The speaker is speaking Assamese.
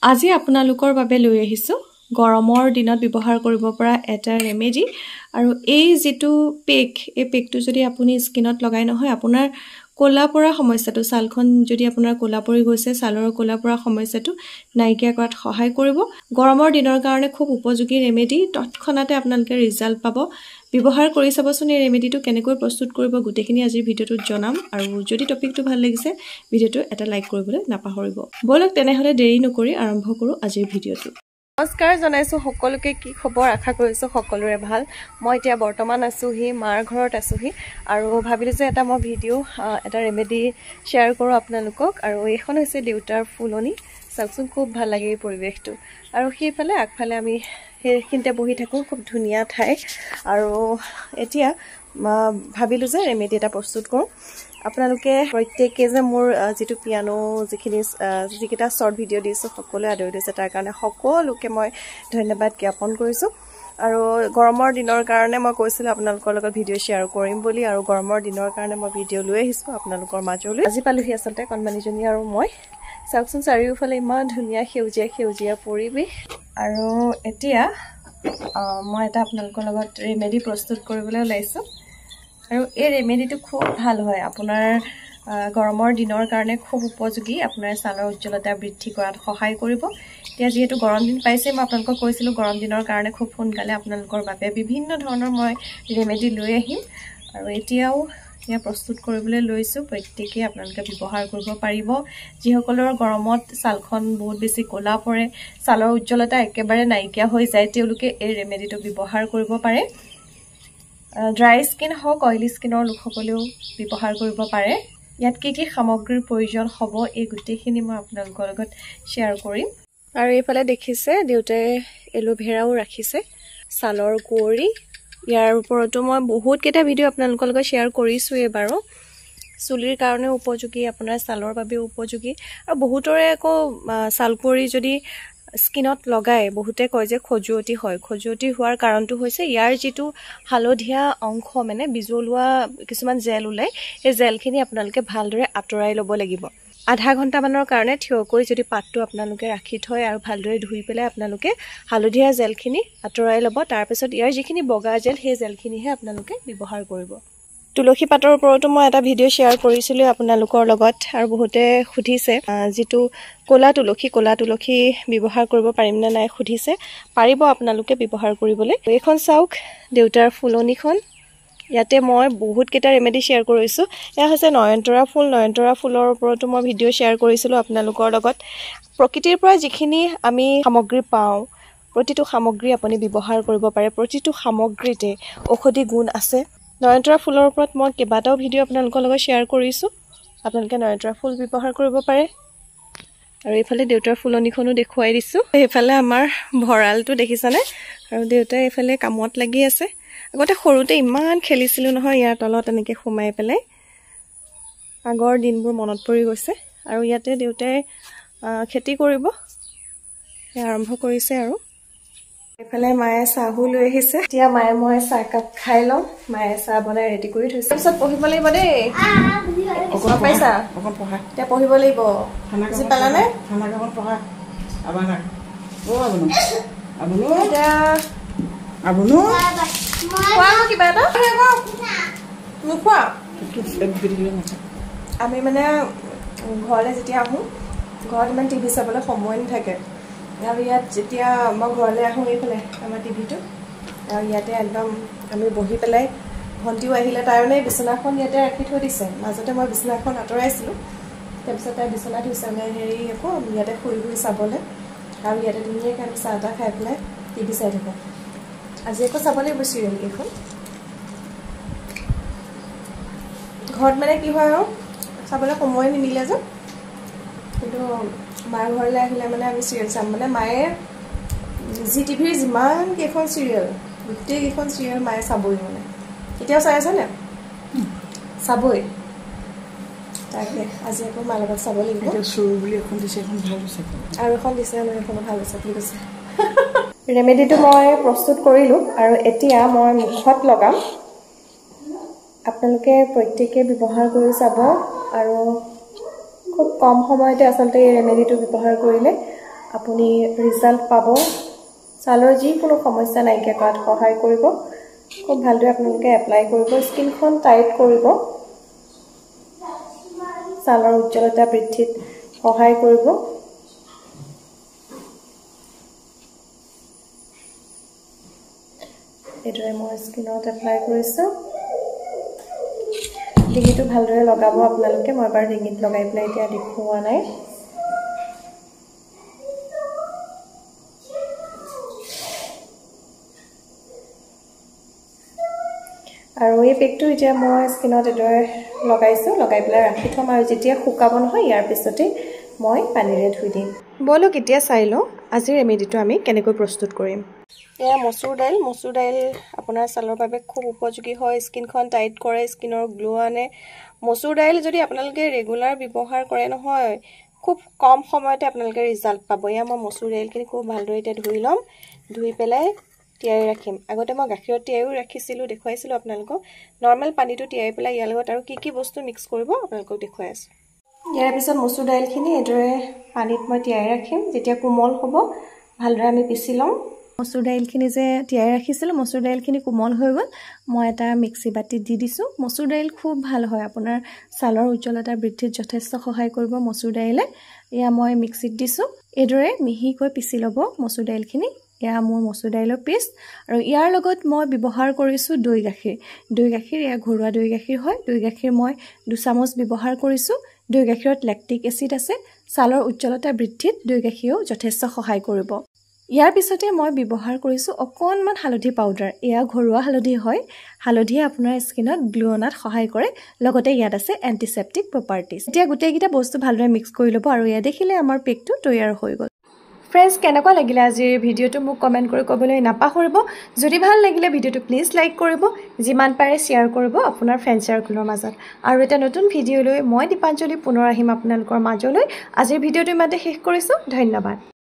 আজি আপোনালোকৰ বাবে লৈ আহিছো গৰমৰ দিনত ব্যৱহাৰ কৰিব পৰা এটা ৰেমেডি আৰু এই যেটো পেক এই পেকটো যদি আপুনি স্কিনত লগাই নহয় আপোনাৰ কোলা পৰা সমস্যাটো ছালখন যদি আপোনাৰ কোলা পৰি গৈছে ছালৰ কোলা পৰা সমস্যাটো নাইকিয়া কৰাত সহায় কৰিব গৰমৰ দিনৰ কাৰণে খুব উপযোগী ৰেমেডি তৎক্ষণাতে আপোনালোকে ৰিজাল্ট পাব ব্যৱহাৰ কৰি চাবচোন এই ৰেমেডিটো কেনেকৈ প্ৰস্তুত কৰিব গুটেখিনি আজিৰ ভিডিওটোত জনাম আৰু যদি টপিকটো ভাল লাগিছে ভিডিওটো এটা লাইক কৰিবলৈ নাপাহৰিব বলক তেনেহলে দেৰি নকৰি আৰম্ভ কৰো আজিৰ ভিডিওটো নমস্কাৰ জনাইছো সকলোকে কি খবৰ আশা কৰিছো সকলোৰে ভাল মই এতিয়া বৰ্তমান আছোহি মাৰ ঘৰত আছোহি আৰু ভাবিলো যে এটা মই ভিডিও এটা ৰেমেডি শেয়াৰ কৰো আপোনালোকক আৰু এইখন হৈছে দেউতাৰ ফুলনি চাওকচোন খুব ভাল লাগে এই পৰিৱেশটো আৰু সেইফালে আগফালে আমি সেইখিনতে বহি থাকো খুব ধুনীয়া ঠাই আৰু এতিয়া ভাবিলো যে ৰেমেডি এটা প্ৰস্তুত কৰো আপোনালোকে প্ৰত্যেককে যে মোৰ যেটো পিয়ানো যিকিটা শৰ্ট ভিডিও দিছো সকলোৱে আদৰি দিছে তাৰ কাৰণে সকলোকে মই ধন্যবাদ জ্ঞাপন কৰিছো আৰু গৰমৰ দিনৰ কাৰণে মই কৈছিল আপোনালোকৰ লগত ভিডিও শেয়াৰ কৰিম বুলি আৰু গৰমৰ দিনৰ কাৰণে মই ভিডিও লৈ আহিছো আপোনালোকৰ মাজলৈ আজি পালোহি আচলতে কনমানিজনী আৰু মই চাওকচোন চাৰিওফালে ইমান ধুনীয়া সেউজীয়া পৰিৱেশ আৰু এতিয়া মই এটা আপোনালোকৰ লগত ৰেমেডি প্ৰস্তুত কৰিবলৈ ওলাইছো আৰু এই ৰেমেডিটো খুব ভাল হয় আপোনাৰ গৰমৰ দিনৰ কাৰণে খুব উপযোগী আপোনাৰ ছালৰ উজ্জ্বলতা বৃদ্ধি কৰাত সহায় কৰিব এতিয়া যেহেতু গৰম দিন পাইছে মই আপোনালোকক কৈছিলো গৰম দিনৰ কাৰণে খুব সোনকালে আপোনালোকৰ বাবে বিভিন্ন ধৰণৰ মই ৰেমেডি লৈ আহিম আৰু এতিয়াও ইয়া প্ৰস্তুত কৰিবলৈ লৈছো প্ৰত্যেককে আপোনালোকে ব্যৱহাৰ কৰিব পাৰিব যিসকলৰ গৰমত ছালখন বহুত বেছি কোলা পৰে ছালৰ উজ্জ্বলতা একেবাৰে নাইকিয়া হৈ যায় তেওঁলোকে এই ৰেমেডিটো ব্যৱহাৰ কৰিব পাৰে ড্ৰাই স্কিন হক অইলি স্কিনৰ লোকসকলেও ব্যৱহাৰ কৰিব পাৰে ইয়াত কি সামগ্ৰীৰ প্ৰয়োজন হ'ব এই গুটেখিনি মই আপোনালোকৰ লগত শেয়াৰ কৰিম আৰু এইফালে দেখিছে দেউতাই এলোভেৰাও ৰাখিছে ছালৰ কুঁৱৰী ইয়াৰ ওপৰতো মই বহুত কেইটা ভিডিও আপোনালোকৰ লগত শেয়াৰ কৰিছো এবাৰো চুলিৰ কাৰণে উপযোগী আপোনাৰ ছালৰ বাবে উপযোগী আৰু বহুতৰে আকৌ ছালকুঁৱৰী যদি স্কিনত লগাই বহুতে কয় যে খজুৱতি হয় খজুৱতি হোৱাৰ কাৰণটো হৈছে ইয়াৰ যেটো হালধীয়া অংশ মানে বিজলুৱা কিছুমান জেল ওলাই এই জেলখিনি আপোনালোকে ভালদৰে আঁতৰাই ল'ব লাগিব আধা ঘণ্টা মানৰ কাৰণে থিয়কৈ যদি পাতটো আপোনালোকে ৰাখি থয় আৰু ভালদৰে ধুই পেলাই আপোনালোকে হালধীয়া জেলখিনি আঁতৰাই ল'ব তাৰ পিছত ইয়াৰ যিখিনি বগা জেল সেই জেলখিনিহে আপোনালোকে ব্যৱহাৰ কৰিব তুলসী পাতৰ ওপৰতো মই এটা ভিডিও শেয়াৰ কৰিছিলো আপোনালোকৰ লগত আৰু বহুতে সুধিছে যেটো কোলা তুলসী ব্যৱহাৰ কৰিব পাৰিম না নাই সুধিছে পাৰিব আপোনালোকে ব্যৱহাৰ কৰিবলৈ এইখন চাওক দেউতাৰ ফুলনিখন ইয়াতে মই বহুত কেইটা ৰেমেডি শেয়াৰ কৰিছো এয়া হৈছে নয়নতৰা ফুলৰ ওপৰতো মই ভিডিও শেয়াৰ কৰিছিলো আপোনালোকৰ লগত প্ৰকৃতিৰ পৰা যিখিনি আমি সামগ্ৰী পাওঁ প্ৰতিটো সামগ্ৰী আপুনি ব্যৱহাৰ কৰিব পাৰে প্ৰতিটো সামগ্ৰীতে ঔষধি গুণ আছে নয়নতৰা ফুলৰ ওপৰত মই কেইবাটাও ভিডিও আপোনালোকৰ লগত শেয়াৰ কৰিছো আপোনালোকে নয়নতৰা ফুল ব্যৱহাৰ কৰিব পাৰে আৰু এইফালে দেউতাৰ ফুলনিখনো দেখুৱাই দিছো এইফালে আমাৰ ভৰালটো দেখিছানে আৰু দেউতাই এইফালে কামত লাগি আছে আগতে সৰুতে ইমান খেলিছিলো নহয় ইয়াৰ তলত এনেকৈ সোমাই পেলাই আগৰ দিনবোৰ মনত পৰি গৈছে আৰু ইয়াতে দেউতাই খেতি কৰিব আৰম্ভ কৰিছে আৰু এইফালে মায়ে চাহু লৈ আহিছে এতিয়া মায়ে মই চাহ কাপ খাই লওঁ মায়ে চাহ বনাই ৰেডি কৰি থৈছে পিছত পঢ়িব লাগিব দেই অকণ পাইছা অকণ পঢ়া এতিয়া পঢ়িব লাগিব বুজি পালানে অকণ পঢ়া আবাৰ আবুনু খোৱা কিবা এটা নোখোৱা আমি মানে ঘৰলৈ যেতিয়া আহোঁ ঘৰত ইমান টিভি চাবলৈ সময় নাথাকে আৰু ইয়াত যেতিয়া মই ঘৰলৈ আহোঁ এইফালে আমাৰ টিভিটো আৰু ইয়াতে একদম আমি বহি পেলাই ভণ্টিও আহিলে তাই মানে বিচনাখন ইয়াতে ৰাখি থৈ দিছে মাজতে মই বিচনাখন আঁতৰাইছিলোঁ তাৰপিছত তাই বিচনা ধুইছে মানে হেৰি আকৌ ইয়াতে শুই চাবলৈ আৰু ইয়াতে ধুনীয়াকৈ আমি চাহ তাহ খাই পেলাই টিভি চাই থাকোঁ আজি আকৌ চাব লাগিব চিৰিয়েল কেইখন ঘৰত মানে কি হয় আৰু চাবলৈ সময় নিমিলে যে কিন্তু মাৰ ঘৰলৈ আহিলে মানে আমি চিৰিয়েল চাম মানে মায়ে জি টিভিৰ যিমান কেইখন চিৰিয়েল গোটেইকেইখন চিৰিয়েল মায়ে চাবই মানে এতিয়াও চাই আছেনে চাবই তাকে আজি আকৌ মাৰ লগত চাব লাগিব চৰু বুলি এখন দিছে এখন ভাল হৈছে আৰু এখন দিছে মানে এখন ভাল হৈছে ঠিক আছে ৰেমেডিটো মই প্ৰস্তুত কৰিলোঁ আৰু এতিয়া মই মুখত লগাম আপোনালোকে প্ৰত্যেককে ব্যৱহাৰ কৰি চাব আৰু খুব কম সময়তে আসলতে এই ৰেমেডিটো ব্যৱহাৰ কৰিলে আপুনি ৰিজাল্ট পাব ছালৰ যিকোনো সমস্যা নাইকিয়া কৰাত সহায় কৰিব খুব ভালদৰে আপোনালোকে এপ্লাই কৰিব স্কিনখন টাইট কৰিব ছালৰ উজ্জ্বলতা বৃদ্ধিত সহায় কৰিব এইদৰে মই স্কিনত এপ্লাই কৰিছোঁ ডিঙিটো ভালদৰে লগাব আপোনালোকে মই এবাৰ ডিঙিত লগাই পেলাই এতিয়া দেখুওৱা নাই আৰু এই পেকটো এতিয়া মই স্কিনত এদৰে লগাইছোঁ লগাই পেলাই ৰাখি থ'ম আৰু যেতিয়া শুকাব নহয় ইয়াৰ পিছতে মই পানীৰে ধুই দিম বলক এতিয়া চাই লওঁ আজিৰ ৰেমেডিটো আমি কেনেকৈ প্ৰস্তুত কৰিম এয়া মচুৰ দাইল আপোনাৰ ছালৰ বাবে খুব উপযোগী হয় স্কিনখন টাইট কৰে স্কিনৰ গ্লো আনে মচুৰ দাইল যদি আপোনালোকে ৰেগুলাৰ ব্যৱহাৰ কৰে নহয় খুব কম সময়তে আপোনালোকে ৰিজাল্ট পাব এয়া মই মচুৰ দাইলখিনি খুব ভালদৰে এতিয়া ধুই ল'ম ধুই পেলাই তিয়াই ৰাখিম আগতে মই গাখীৰত তিয়াইও ৰাখিছিলোঁ দেখুৱাইছিলোঁ আপোনালোকক নৰ্মেল পানীটো তিয়াই পেলাই ইয়াৰ লগত আৰু কি বস্তু মিক্স কৰিব আপোনালোকক দেখুৱাই আছোঁ ইয়াৰ পিছত মচুৰ দাইলখিনি এইদৰে পানীত মই তিয়াই ৰাখিম যেতিয়া কোমল হ'ব ভালদৰে আমি পিচি ল'ম মচুৰ দাইলখিনি যে তিয়াই ৰাখিছিলোঁ মচুৰ দাইলখিনি কোমল হৈ গ'ল মই এটা মিক্সি বাতিত দি দিছোঁ মচুৰ দাইল খুব ভাল হয় আপোনাৰ ছালৰ উজ্জ্বলতা বৃদ্ধিত যথেষ্ট সহায় কৰিব মচুৰ দাইলে এয়া মই মিক্সিত দিছোঁ এইদৰে মিহিকৈ পিচি ল'ব মচুৰ দাইলখিনি এয়া মোৰ মচুৰ দাইলৰ পেষ্ট আৰু ইয়াৰ লগত মই ব্যৱহাৰ কৰিছোঁ দৈ গাখীৰ এয়া ঘৰুৱা দৈ গাখীৰ হয় দৈ গাখীৰ মই 2 চামুচ ব্যৱহাৰ কৰিছোঁ দৈ গাখীৰত লেক্টিক এচিড আছে ছালৰ উজ্জ্বলতা বৃদ্ধিত দৈ গাখীৰেও যথেষ্ট সহায় কৰিব ইয়াৰ পিছতে মই ব্যৱহাৰ কৰিছোঁ অকণমান হালধি পাউডাৰ এয়া ঘৰুৱা হালধি হয় হালধিয়ে আপোনাৰ স্কিনত গ্লো অনাত সহায় কৰে লগতে ইয়াত আছে এণ্টিছেপ্টিক প্ৰপাৰ্টিজ এতিয়া গোটেইকেইটা বস্তু ভালদৰে মিক্স কৰি ল'ব আৰু এয়া দেখিলে আমাৰ পেকটো তৈয়াৰ হৈ গ'ল ফ্ৰেণ্ডছ কেনেকুৱা লাগিলে আজিৰ ভিডিঅ'টো মোক কমেণ্ট কৰি ক'বলৈ নাপাহৰিব যদি ভাল লাগিলে ভিডিঅ'টো প্লিজ লাইক কৰিব যিমান পাৰে শ্বেয়াৰ কৰিব আপোনাৰ ফ্ৰেণ্ড চাৰ্কলৰ মাজত আৰু এটা নতুন ভিডিঅ'লৈ মই দীপাঞ্জলি পুনৰ আহিম আপোনালোকৰ মাজলৈ আজিৰ ভিডিঅ'টো ইমানতে শেষ কৰিছোঁ ধন্যবাদ